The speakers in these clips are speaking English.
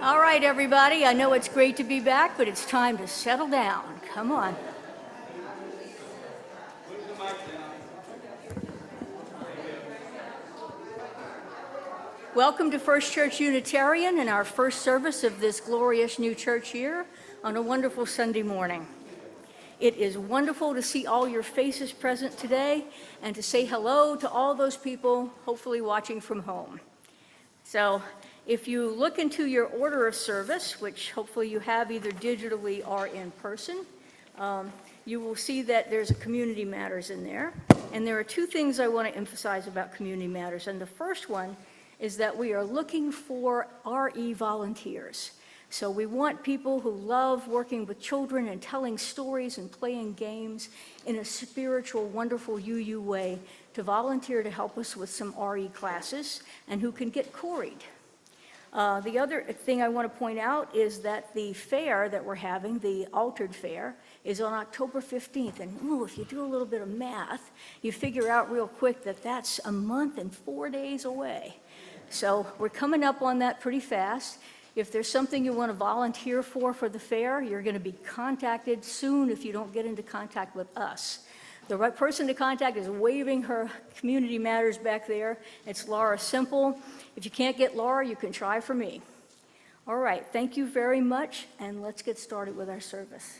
All right, everybody, I know it's great to be back, but it's time to settle down. Come on. Welcome to First Church Unitarian and our first service of this glorious new church year on a wonderful Sunday morning. It is wonderful to see all your faces present today and to say hello to all those people hopefully watching from home. So if you look into your order of service, which hopefully you have either digitally or in person, you will see that there's a Community Matters in there. And there are two things I want to emphasize about Community Matters. And the first one is that we are looking for RE volunteers. So we want people who love working with children and telling stories and playing games in a spiritual, wonderful UU way to volunteer to help us with some RE classes and who can get quarried. The other thing I want to point out is that the fair that we're having, the altered fair, is on October 15th. And if you do a little bit of math, you figure out real quick that that's a month and 4 days away. So we're coming up on that pretty fast. If there's something you want to volunteer for the fair, you're going to be contacted soon if you don't get into contact with us. The right person to contact is waving her Community Matters back there. It's Lara Simple. If you can't get Lara, you can try for me. All right, thank you very much, and let's get started with our service.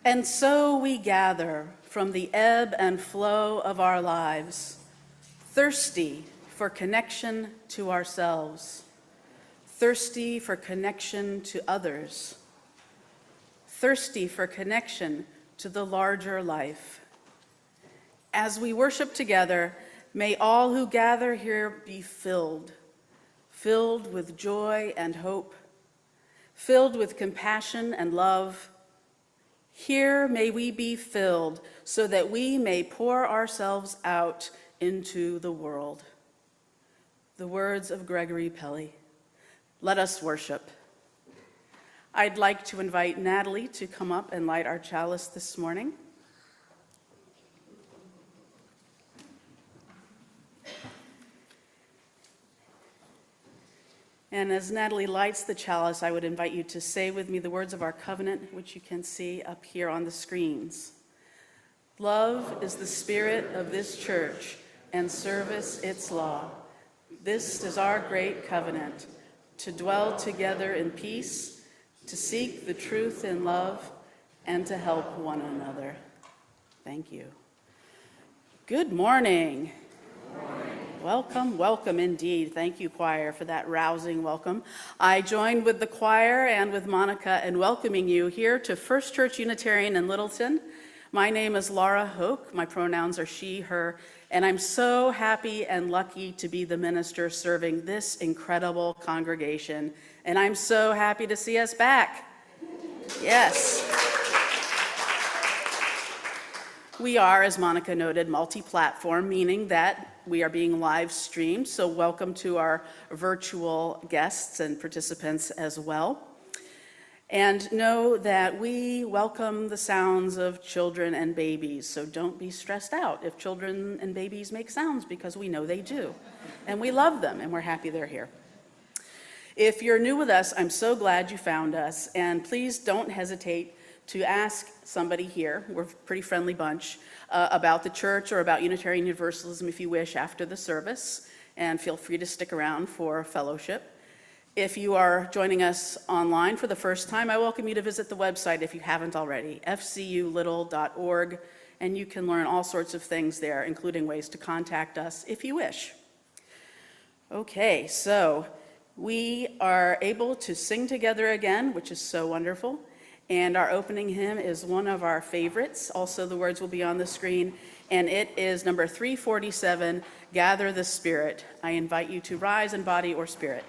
And so we gather from the ebb and flow of our lives, thirsty for connection to ourselves, thirsty for connection to others, thirsty for connection to the larger life. As we worship together, May all who gather here be filled with joy and hope, filled with compassion and love. Here may we be filled so that we may pour ourselves out into the world. The words of Gregory Pelley. Let us worship. I'd like to invite Natalie to come up and light our chalice this morning. And as Natalie lights the chalice, I would invite you to say with me the words of our covenant, which you can see up here on the screens. Love is the spirit of this church, and service its law. This is our great covenant, to dwell together in peace, to seek the truth in love, and to help one another. Thank you. Good morning. Welcome, welcome indeed. Thank you, choir, for that rousing welcome. I join with the choir and with Monica in welcoming you here to First Church Unitarian in Littleton. My name is Lara Hoke. My pronouns are she, her, and I'm so happy and lucky to be the minister serving this incredible congregation. And I'm so happy to see us back. Yes. We are, as Monica noted, multi-platform, meaning that we are being live streamed, so welcome to our virtual guests and participants as well. And know that we welcome the sounds of children and babies, so don't be stressed out if children and babies make sounds, because we know they do. And we love them, and we're happy they're here. If you're new with us, I'm so glad you found us, and please don't hesitate to ask somebody here, we're a pretty friendly bunch, about the church or about Unitarian Universalism if you wish after the service, and feel free to stick around for fellowship. If you are joining us online for the first time, I welcome you to visit the website if you haven't already, fculittle.org, and you can learn all sorts of things there, including ways to contact us if you wish. Okay, so we are able to sing together again, which is so wonderful. And our opening hymn is one of our favorites. Also, the words will be on the screen. And it is number 347, Gather the Spirit. I invite you to rise in body or spirit.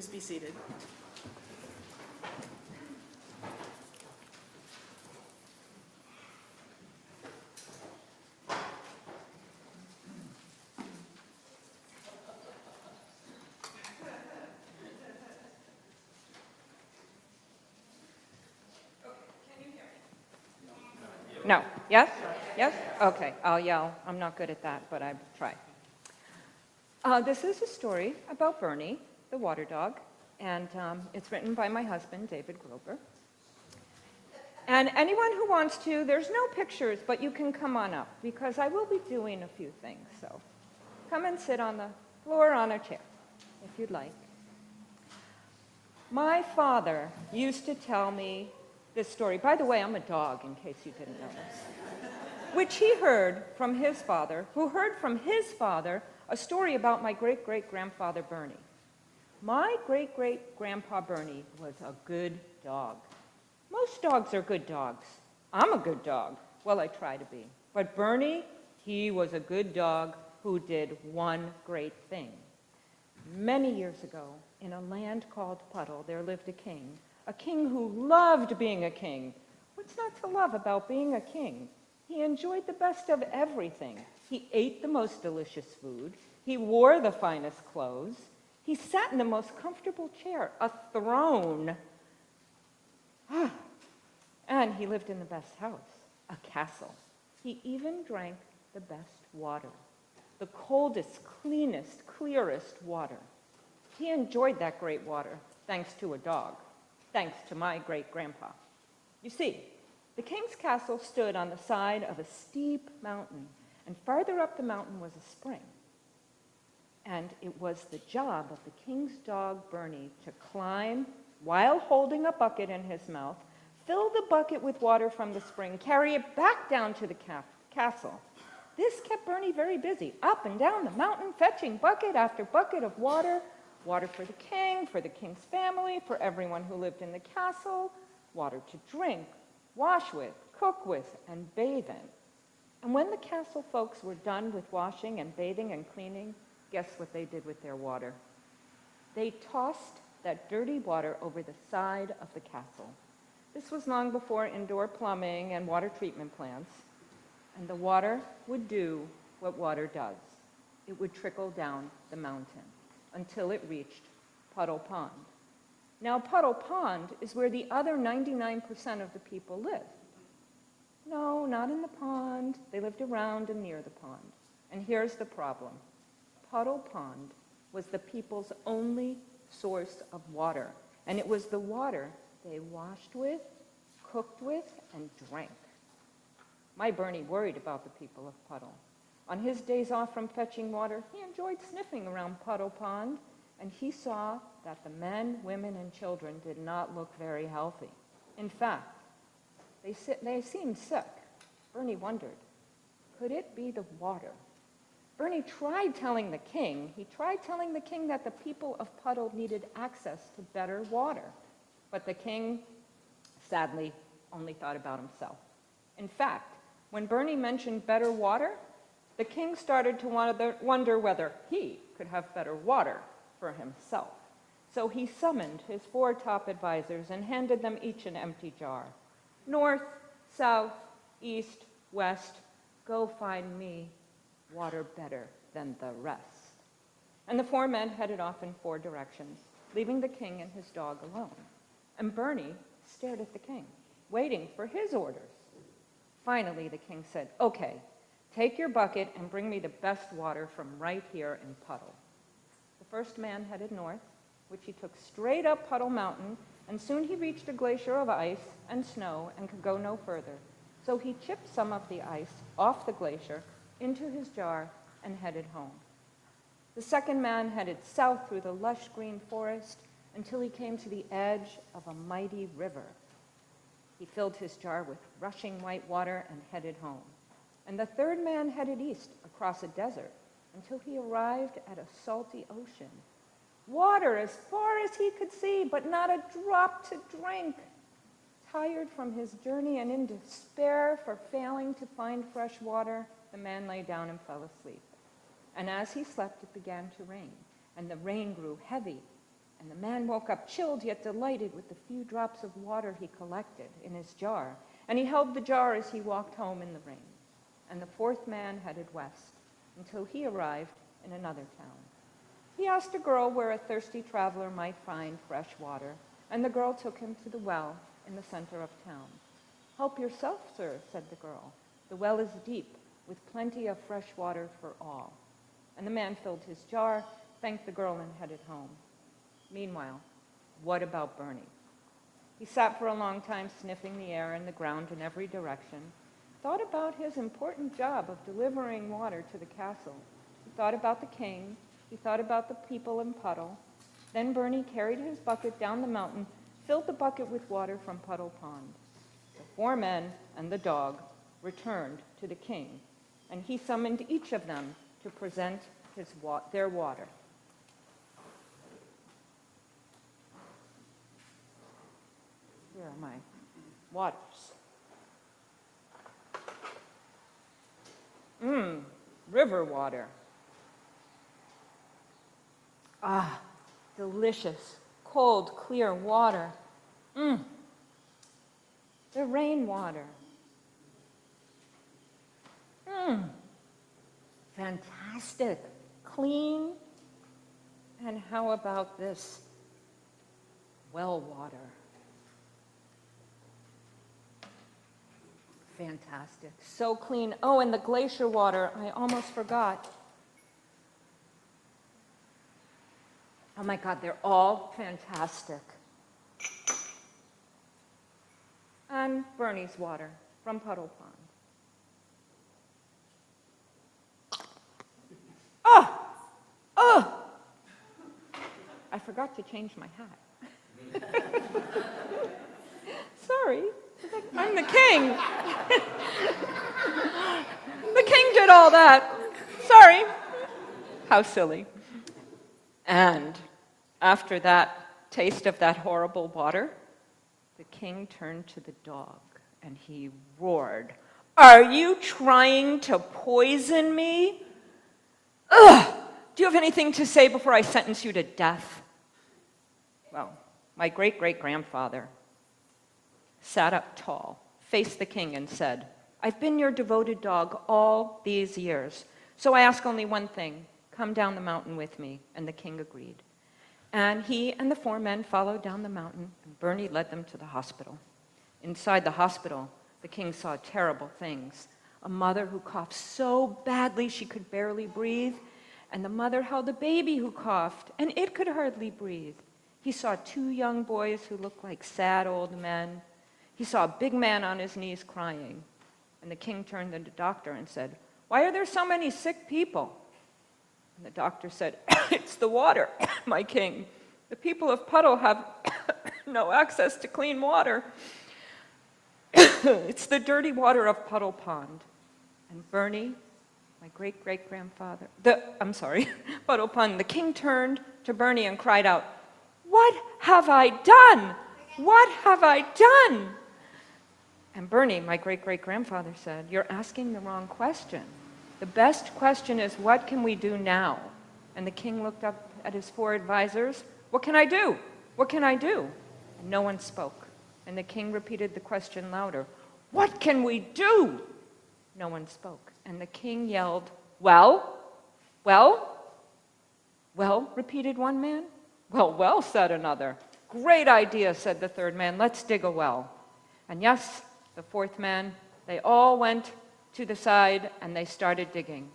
Please be seated. No. Yes? Yes? Okay, I'll yell. I'm not good at that, but I try. This is a story about Bernie, the water dog, and it's written by my husband, David Grober. And anyone who wants to, there's no pictures, but you can come on up, because I will be doing a few things. So come and sit on the floor on a chair, if you'd like. My father used to tell me this story. By the way, I'm a dog, in case you didn't know this. Which he heard from his father, who heard from his father a story about my great-great-grandfather Bernie. My great-great-grandpa Bernie was a good dog. Most dogs are good dogs. I'm a good dog. Well, I try to be. But Bernie, he was a good dog who did one great thing. Many years ago, in a land called Puddle, there lived a king who loved being a king. What's not to love about being a king? He enjoyed the best of everything. He ate the most delicious food. He wore the finest clothes. He sat in the most comfortable chair, a throne. And he lived in the best house, a castle. He even drank the best water, the coldest, cleanest, clearest water. He enjoyed that great water, thanks to a dog, thanks to my great-grandpa. You see, the king's castle stood on the side of a steep mountain, and farther up the mountain was a spring. And it was the job of the king's dog, Bernie, to climb while holding a bucket in his mouth, fill the bucket with water from the spring, carry it back down to the castle. This kept Bernie very busy, up and down the mountain, fetching bucket after bucket of water. Water for the king's family, for everyone who lived in the castle, water to drink, wash with, cook with, and bathe in. And when the castle folks were done with washing and bathing and cleaning, guess what they did with their water? They tossed that dirty water over the side of the castle. This was long before indoor plumbing and water treatment plants, and the water would do what water does. It would trickle down the mountain until it reached Puddle Pond. Now, Puddle Pond is where the other 99% of the people live. No, not in the pond. They lived around and near the pond. And here's the problem. Puddle Pond was the people's only source of water, and it was the water they washed with, cooked with, and drank. My Bernie worried about the people of Puddle. On his days off from fetching water, he enjoyed sniffing around Puddle Pond, and he saw that the men, women, and children did not look very healthy. In fact, they seemed sick. Bernie wondered, could it be the water? Bernie tried telling the king that the people of Puddle needed access to better water. But the king, sadly, only thought about himself. In fact, when Bernie mentioned better water, the king started to wonder whether he could have better water for himself. So he summoned his 4 top advisors and handed them each an empty jar. North, south, east, west, go find me water better than the rest. And the 4 men headed off in 4 directions, leaving the king and his dog alone. And Bernie stared at the king, waiting for his orders. Finally, the king said, "Okay, take your bucket and bring me the best water from right here in Puddle." The first man headed north, which he took straight up Puddle Mountain, and soon he reached a glacier of ice and snow and could go no further. So he chipped some of the ice off the glacier into his jar and headed home. The second man headed south through the lush green forest until he came to the edge of a mighty river. He filled his jar with rushing white water and headed home. And the third man headed east across a desert until he arrived at a salty ocean. Water as far as he could see, but not a drop to drink. Tired from his journey and in despair for failing to find fresh water, the man lay down and fell asleep. And as he slept, it began to rain, and the rain grew heavy And the man woke up chilled yet delighted with the few drops of water he collected in his jar, and he held the jar as he walked home in the rain. And the fourth man headed west until he arrived in another town. He asked a girl where a thirsty traveler might find fresh water, and the girl took him to the well in the center of town. "Help yourself, sir," said the girl. "The well is deep, with plenty of fresh water for all." And the man filled his jar, thanked the girl, and headed home. Meanwhile, what about Bernie? He sat for a long time sniffing the air and the ground in every direction, thought about his important job of delivering water to the castle. He thought about the king. He thought about the people in Puddle. Then Bernie carried his bucket down the mountain, filled the bucket with water from Puddle Pond. The four men and the dog returned to the king, and he summoned each of them to present their water. Here are my waters. River water. Ah, delicious, cold, clear water. The rainwater. Fantastic, clean. And how about this well water? Fantastic, so clean. Oh, and the glacier water, I almost forgot. Oh my God, they're all fantastic. And Bernie's water from Puddle Pond. Oh! I forgot to change my hat. Sorry, I'm the king. The king did all that. Sorry. How silly. And after that taste of that horrible water, the king turned to the dog and he roared, "Are you trying to poison me? Ugh! Do you have anything to say before I sentence you to death?" Well, my great-great-grandfather sat up tall, faced the king, and said, "I've been your devoted dog all these years, so I ask only one thing. Come down the mountain with me." And the king agreed. And he and the four men followed down the mountain, and Bernie led them to the hospital. Inside the hospital, the king saw terrible things. A mother who coughed so badly she could barely breathe, and the mother held a baby who coughed, and it could hardly breathe. He saw two young boys who looked like sad old men. He saw a big man on his knees crying. And the king turned to the doctor and said, "Why are there so many sick people?" And the doctor said, "It's the water, my king. The people of Puddle have no access to clean water. It's the dirty water of Puddle Pond." And Bernie, my great-great-grandfather, Puddle Pond, the king turned to Bernie and cried out, "What have I done? What have I done?" And Bernie, my great-great-grandfather, said, "You're asking the wrong question. The best question is, what can we do now?" And the king looked up at his four advisors. "What can I do? What can I do?" And no one spoke. And the king repeated the question louder. "What can we do?" No one spoke. And the king yelled, "Well? Well? Well?" repeated one man. Well, said another. "Great idea," said the third man. "Let's dig a well." And yes, the fourth man, they all went to the side and they started digging.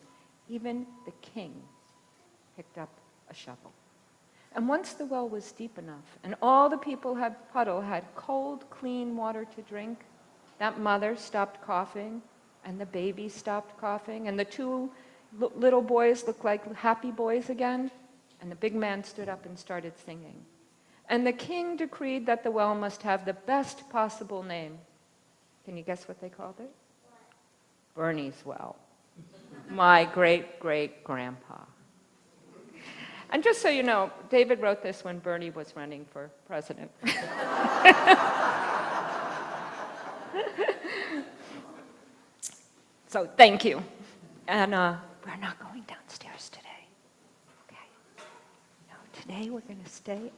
Even the king picked up a shovel. And once the well was deep enough and all the people at Puddle had cold, clean water to drink, that mother stopped coughing and the baby stopped coughing and the two little boys looked like happy boys again, and the big man stood up and started singing. And the king decreed that the well must have the best possible name. Can you guess what they called it? Bernie's Well. My great-great-grandpa. And just so you know, David wrote this when Bernie was running for president. So thank you. And we're not going downstairs today. Okay? No, today we're going to stay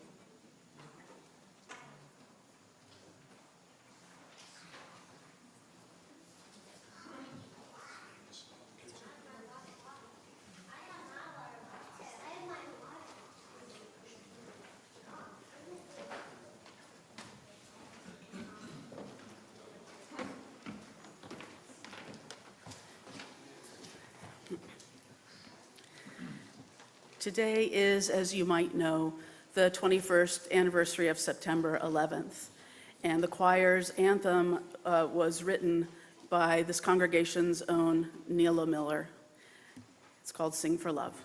Today is, as you might know, the 21st anniversary of September 11th, and the choir's anthem was written by this congregation's own Niela Miller. It's called Sing for Love.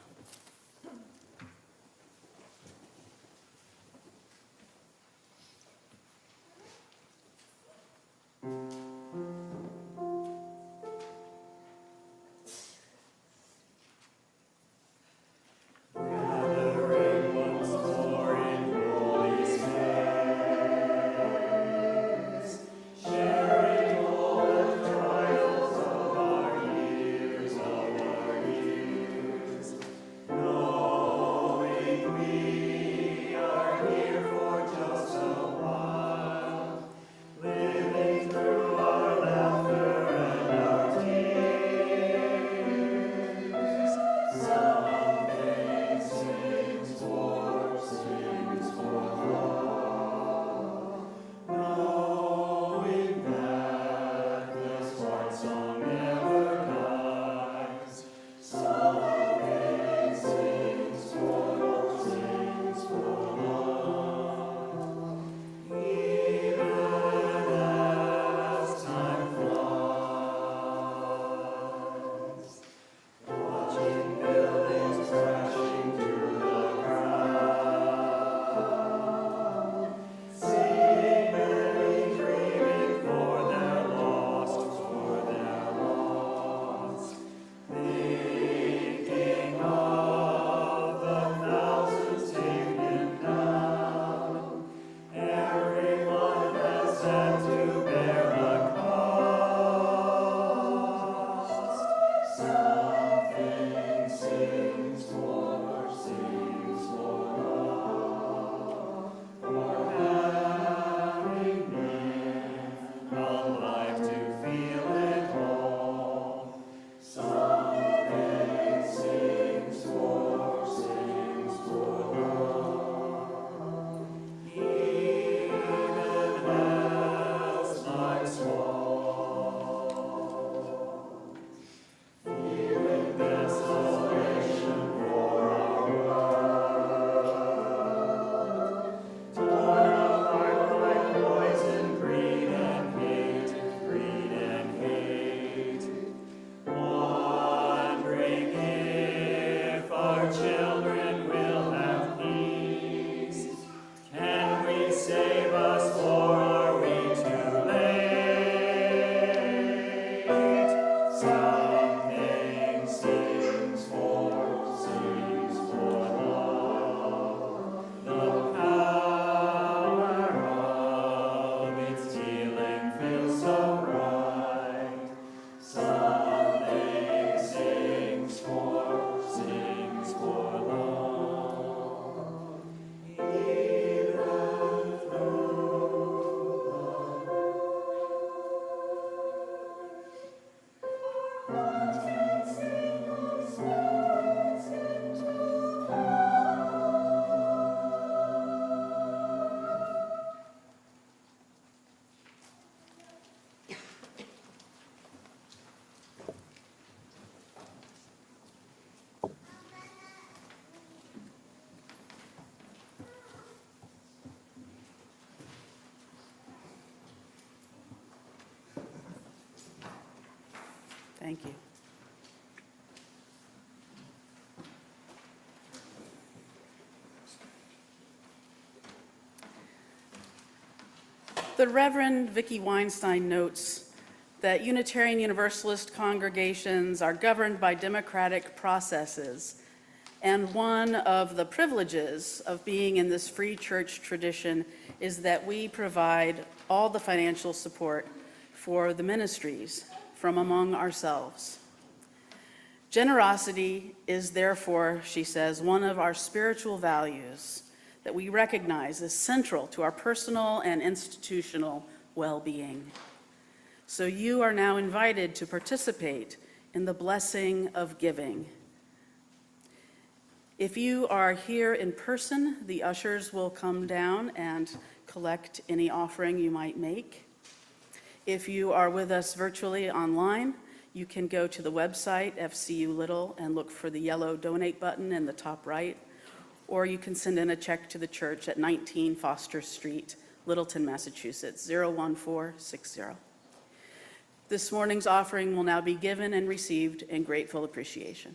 Thank you. The Reverend Vicky Weinstein notes that Unitarian Universalist congregations are governed by democratic processes, and one of the privileges of being in this free church tradition is that we provide all the financial support for the ministries from among ourselves. Generosity is therefore, she says, one of our spiritual values that we recognize as central to our personal and institutional well-being. So you are now invited to participate in the blessing of giving. If you are here in person, the ushers will come down and collect any offering you might make. If you are with us virtually online, You can go to the website, FCU Little, and look for the yellow donate button in the top right, or you can send in a check to the church at 19 Foster Street, Littleton, Massachusetts, 01460. This morning's offering will now be given and received in grateful appreciation.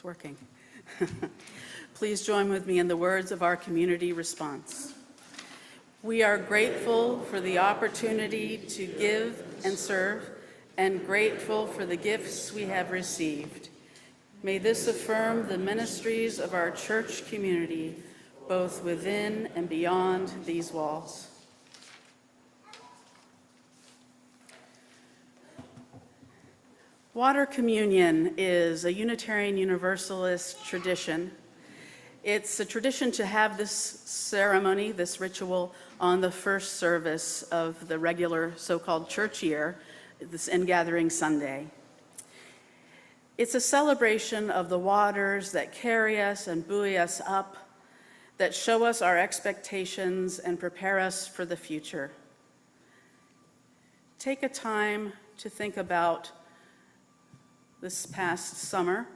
Working. Please join with me in the words of our community response. We are grateful for the opportunity to give and serve, and grateful for the gifts we have received. May this affirm the ministries of our church community, both within and beyond these walls. Water communion is a Unitarian Universalist tradition. It's a tradition to have this ceremony, this ritual, on the first service of the regular so-called church year, this Ingathering Sunday. It's a celebration of the waters that carry us and buoy us up, that show us our expectations and prepare us for the future. Take a time to think about this past summer.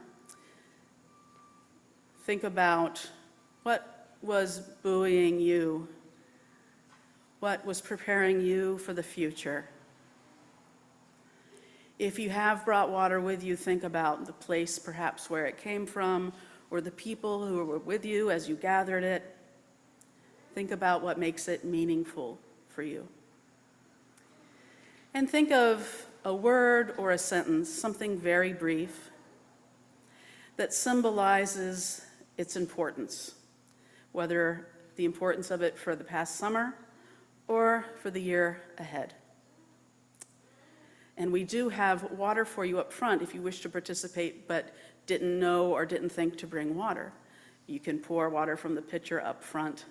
Think about what was buoying you, what was preparing you for the future. If you have brought water with you, think about the place perhaps where it came from, or the people who were with you as you gathered it. Think about what makes it meaningful for you. And think of a word or a sentence, something very brief, that symbolizes its importance, whether the importance of it for the past summer or for the year ahead. And we do have water for you up front if you wish to participate but didn't know or didn't think to bring water. You can pour water from the pitcher up front,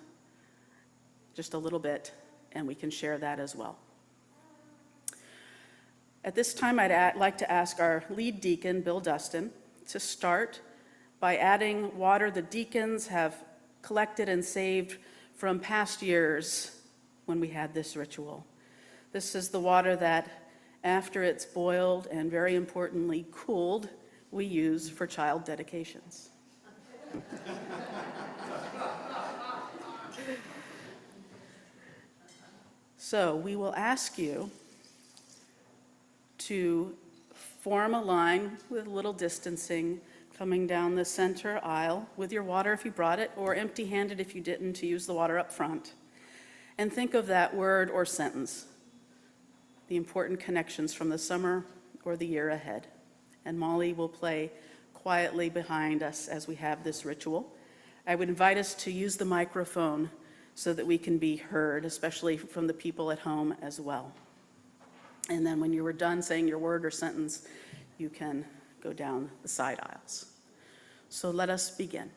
just a little bit, and we can share that as well. At this time, I'd like to ask our lead deacon, Bill Duston, to start by adding water the deacons have collected and saved from past years when we had this ritual. This is the water that, after it's boiled and very importantly cooled, we use for child dedications. So we will ask you to form a line with a little distancing coming down the center aisle with your water if you brought it, or empty-handed if you didn't, to use the water up front. And think of that word or sentence, the important connections from the summer or the year ahead. And Molly will play quietly behind us as we have this ritual. I would invite us to use the microphone so that we can be heard, especially from the people at home as well. And then when you were done saying your word or sentence, you can go down the side aisles. So let us begin.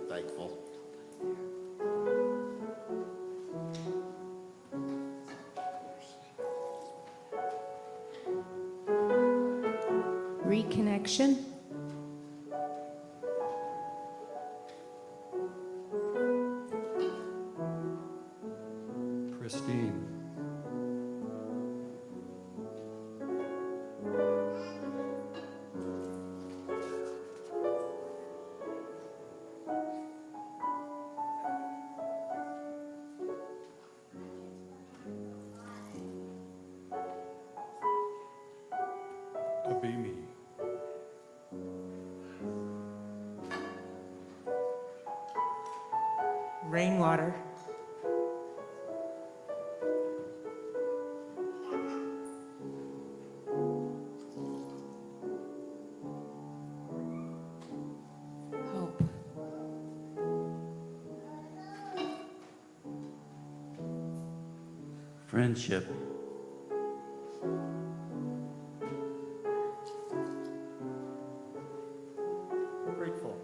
Thankful. Reconnection. Pristine. Abimi. Rainwater. Hope. Friendship. Grateful.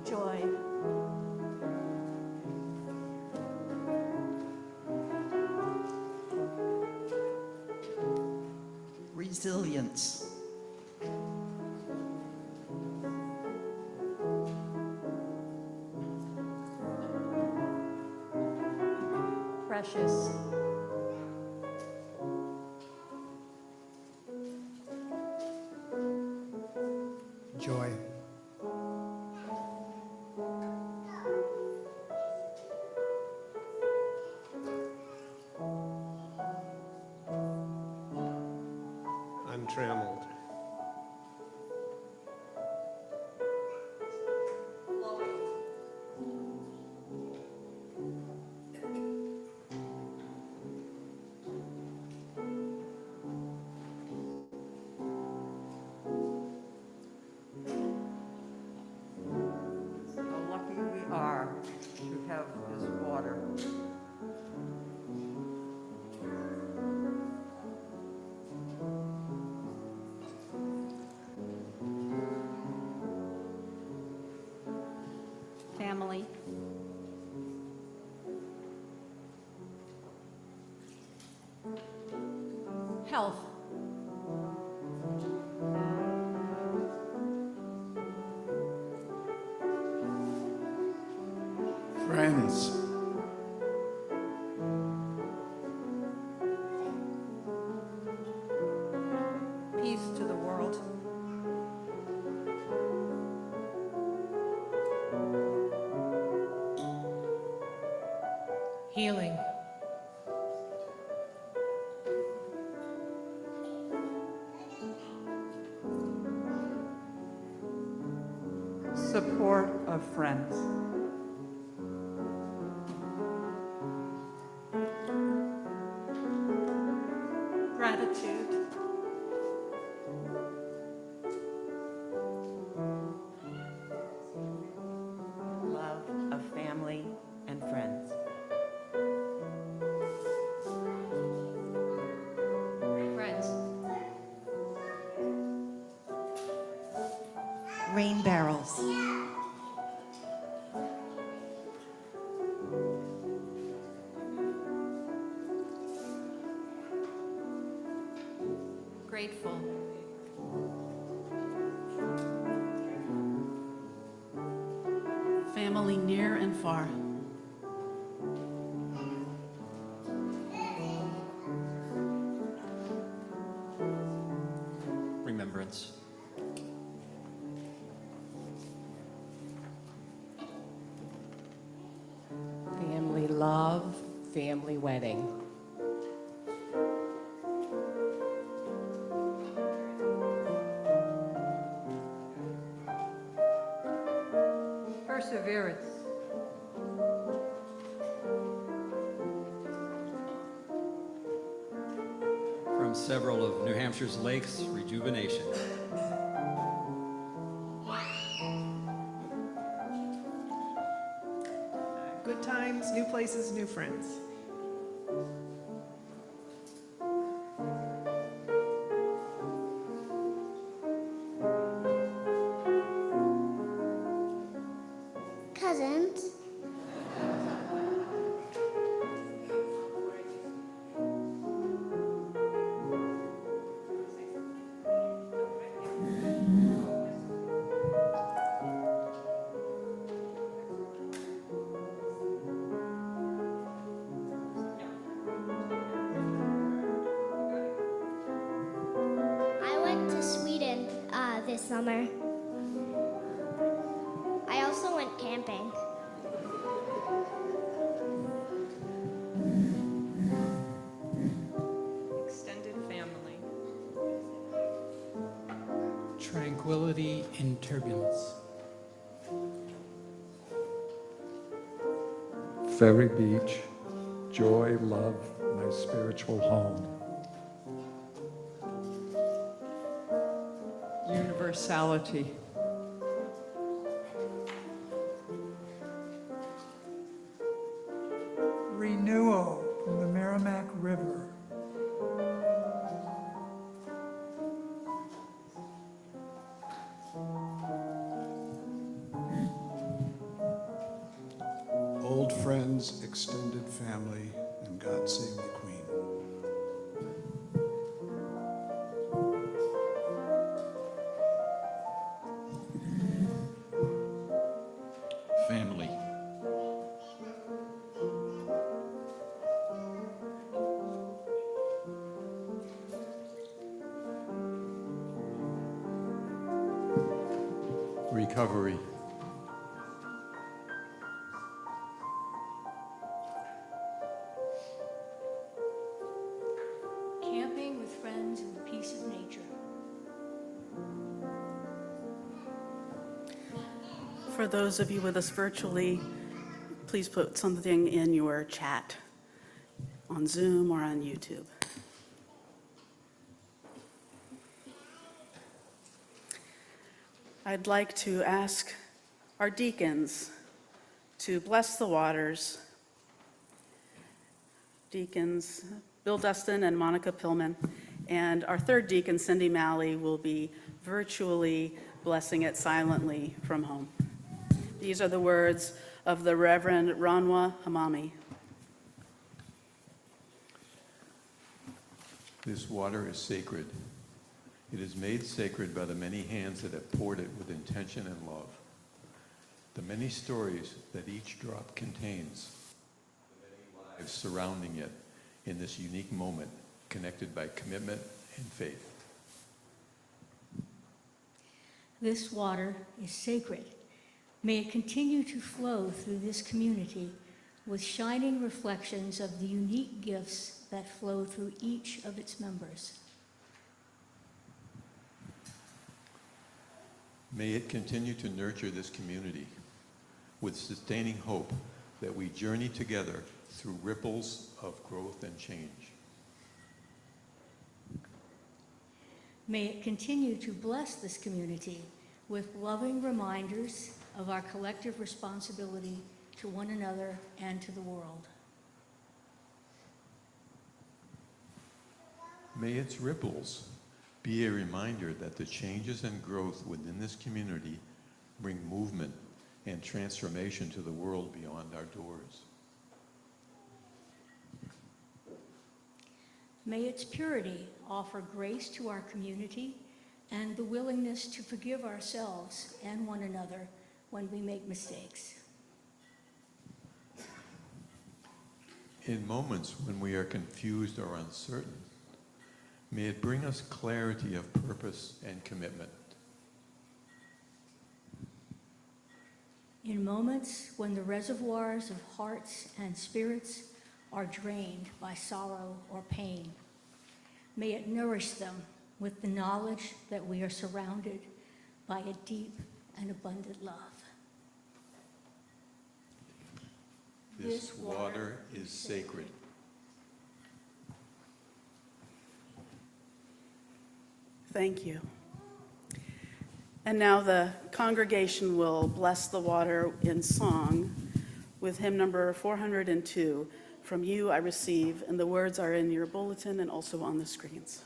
Joy. Resilience. Precious. Joy. Untrammeled. How lucky we are to have this water. Family. Health. Friends. Peace to the world. Healing. support of friends. Gratitude. Love of family and friends. Friends. Rain barrels. Grateful. Family near and far. Remembrance. Family love, family wedding. Perseverance. From several of New Hampshire's lakes, rejuvenation. Good times, new places, new friends. Cousins. I went to Sweden this summer. I also went camping. Extended family. Tranquility in turbulence. Ferry Beach, joy, love, my spiritual home. Universality. Renewal from the Merrimack River. Old friends, extended family, and God save the Queen. Family. Recovery. Camping with friends in the peace of nature. For those of you with us virtually, please put something in your chat on Zoom or on YouTube. I'd like to ask our deacons to bless the waters. Deacons Bill Duston and Monica Pilman, and our third deacon, Cindy Malley, will be virtually blessing it silently from home. These are the words of the Reverend Ranwa Hammamy. This water is sacred. It is made sacred by the many hands that have poured it with intention and love. The many stories that each drop contains, the many lives surrounding it in this unique moment, connected by commitment and faith. This water is sacred. May it continue to flow through this community with shining reflections of the unique gifts that flow through each of its members. May it continue to nurture this community with sustaining hope that we journey together through ripples of growth and change. May it continue to bless this community with loving reminders of our collective responsibility to one another and to the world. May its ripples be a reminder that the changes and growth within this community bring movement and transformation to the world beyond our doors. May its purity offer grace to our community and the willingness to forgive ourselves and one another when we make mistakes. In moments when we are confused or uncertain, may it bring us clarity of purpose and commitment. In moments when the reservoirs of hearts and spirits are drained by sorrow or pain, may it nourish them with the knowledge that we are surrounded by a deep and abundant love. This water is sacred. Thank you. And now the congregation will bless the water in song with hymn number 402, From You I Receive, and the words are in your bulletin and also on the screens.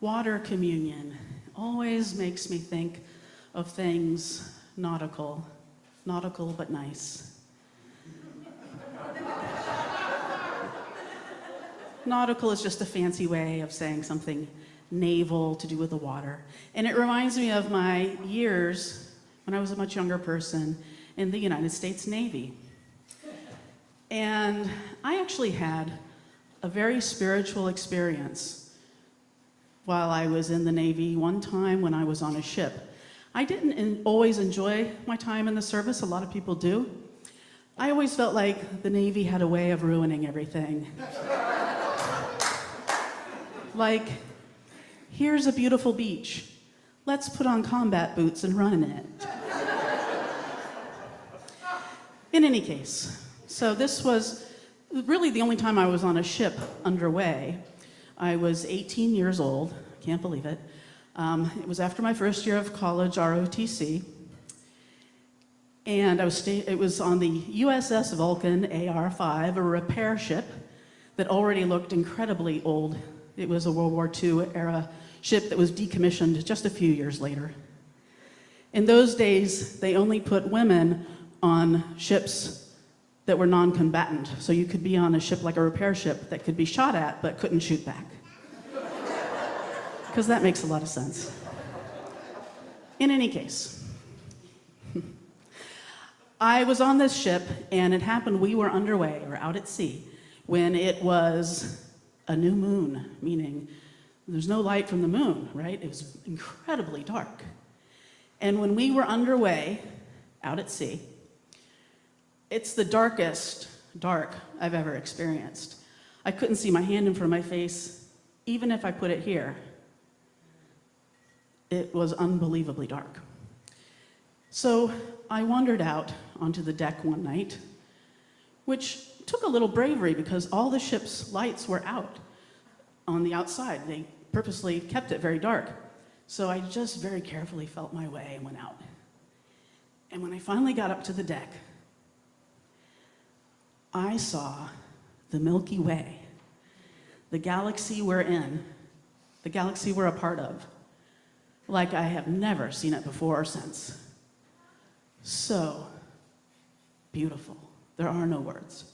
Water communion always makes me think of things nautical but nice. Nautical is just a fancy way of saying something naval to do with the water. And it reminds me of my years when I was a much younger person in the United States Navy. And I actually had a very spiritual experience while I was in the Navy one time when I was on a ship. I didn't always enjoy my time in the service. A lot of people do. I always felt like the Navy had a way of ruining everything. Like, here's a beautiful beach. Let's put on combat boots and run in it. In any case, so this was really the only time I was on a ship underway. I was 18 years old, can't believe it. It was after my first year of college, ROTC. And it was on the USS Vulcan AR-5, a repair ship that already looked incredibly old. It was a World War II era ship that was decommissioned just a few years later. In those days, they only put women on ships that were non-combatant. So you could be on a ship like a repair ship that could be shot at but couldn't shoot back. Because that makes a lot of sense. In any case, I was on this ship, and it happened we were underway, or out at sea, when it was a new moon, meaning there's no light from the moon, right? It was incredibly dark. And when we were underway, out at sea, it's the darkest dark I've ever experienced. I couldn't see my hand in front of my face, even if I put it here. It was unbelievably dark. So I wandered out onto the deck one night, which took a little bravery because all the ship's lights were out on the outside. They purposely kept it very dark. So I just very carefully felt my way and went out. And when I finally got up to the deck, I saw the Milky Way, the galaxy we're in, the galaxy we're a part of, like I have never seen it before or since. So beautiful. There are no words.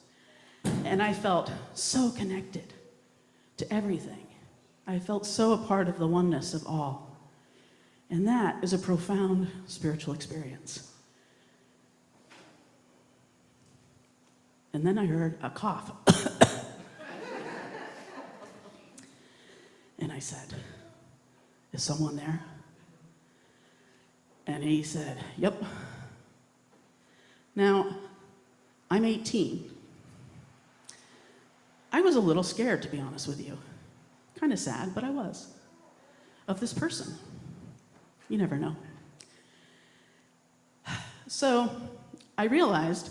And I felt so connected to everything. I felt so a part of the oneness of all. And that is a profound spiritual experience. And then I heard a cough. And I said, "Is someone there?" And he said, "Yep." Now, I'm 18. I was a little scared, to be honest with you. Kind of sad, but I was. Of this person. You never know. So I realized,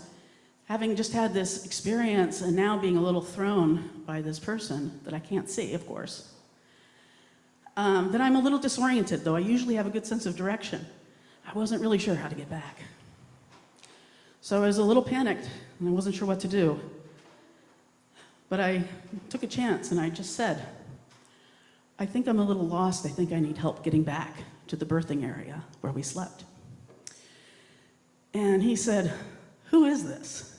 having just had this experience and now being a little thrown by this person that I can't see, of course, that I'm a little disoriented, though I usually have a good sense of direction. I wasn't really sure how to get back. So I was a little panicked, and I wasn't sure what to do. But I took a chance, and I just said, "I think I'm a little lost. I think I need help getting back to the berthing area where we slept." And he said, "Who is this?"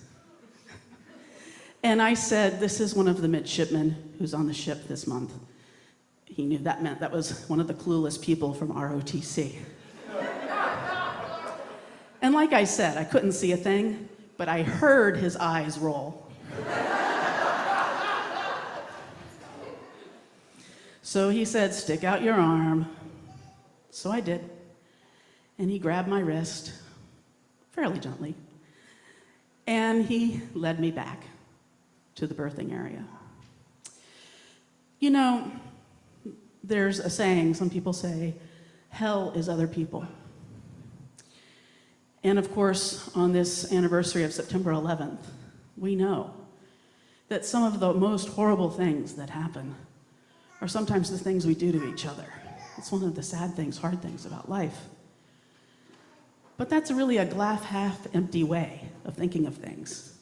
And I said, "This is one of the midshipmen who's on the ship this month." He knew that meant that was one of the clueless people from ROTC. And like I said, I couldn't see a thing, but I heard his eyes roll. So he said, "Stick out your arm." So I did. And he grabbed my wrist, fairly gently, and he led me back to the berthing area. You know, there's a saying, some people say, hell is other people. And of course, on this anniversary of September 11th, we know that some of the most horrible things that happen are sometimes the things we do to each other. It's one of the sad things, hard things about life. But that's really a glass half empty way of thinking of things.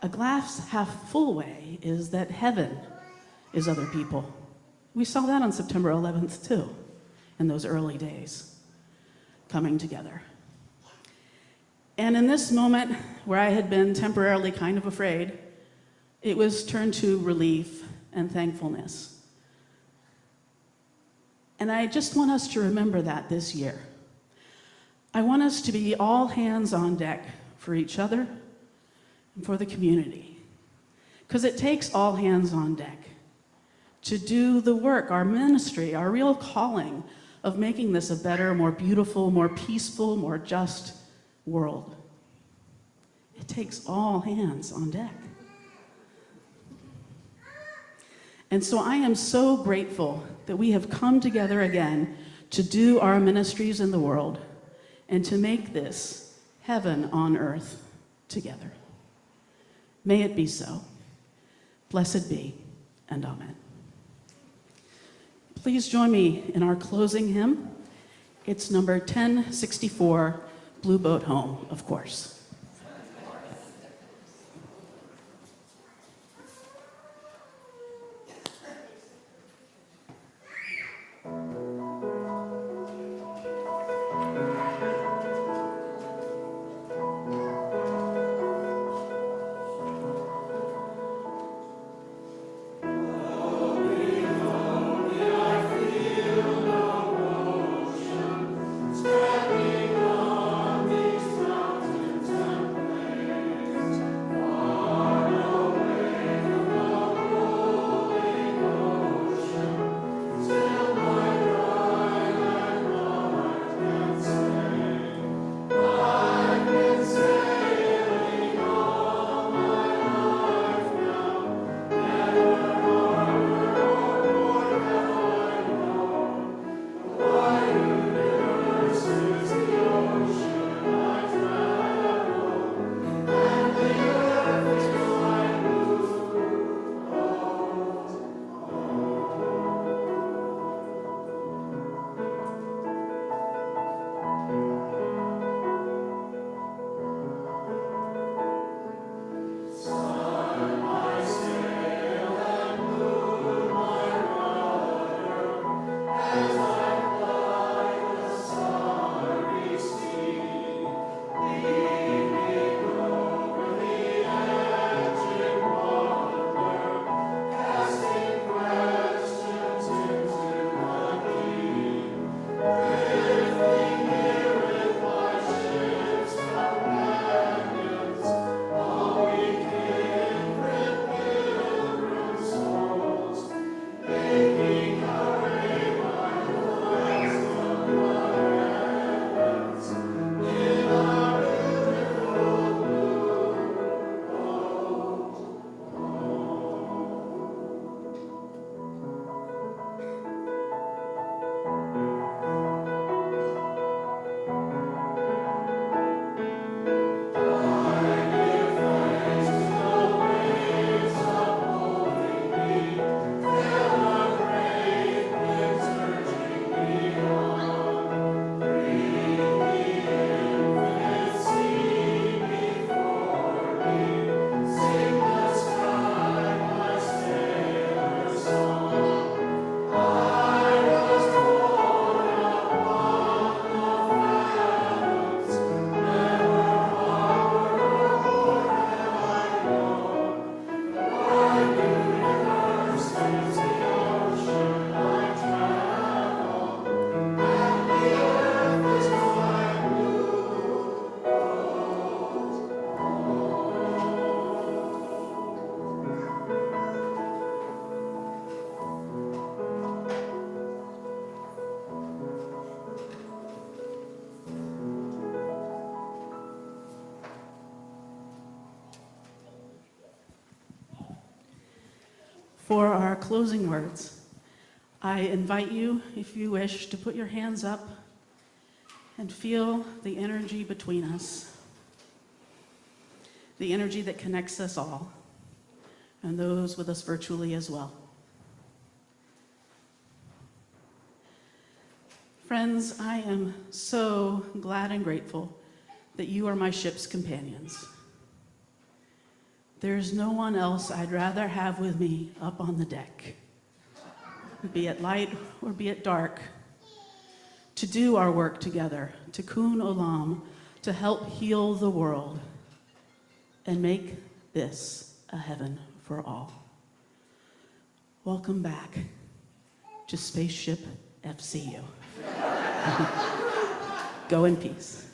A glass half full way is that heaven is other people. We saw that on September 11th too, in those early days, coming together. And in this moment where I had been temporarily kind of afraid, it was turned to relief and thankfulness. And I just want us to remember that this year. I want us to be all hands on deck for each other and for the community. Because it takes all hands on deck to do the work, our ministry, our real calling of making this a better, more beautiful, more peaceful, more just world. It takes all hands on deck. And so I am so grateful that we have come together again to do our ministries in the world and to make this heaven on earth together. May it be so. Blessed be, and amen. Please join me in our closing hymn. It's number 1064, Blue Boat Home, of course. Standing on these mountains. For our closing words, I invite you, if you wish, to put your hands up and feel the energy between us, the energy that connects us all, and those with us virtually as well. Friends, I am so glad and grateful that you are my ship's companions. There's no one else I'd rather have with me up on the deck, be it light or be it dark, to do our work together, to kun olam, to help heal the world and make this a heaven for all. Welcome back to Spaceship FCU. Go in peace.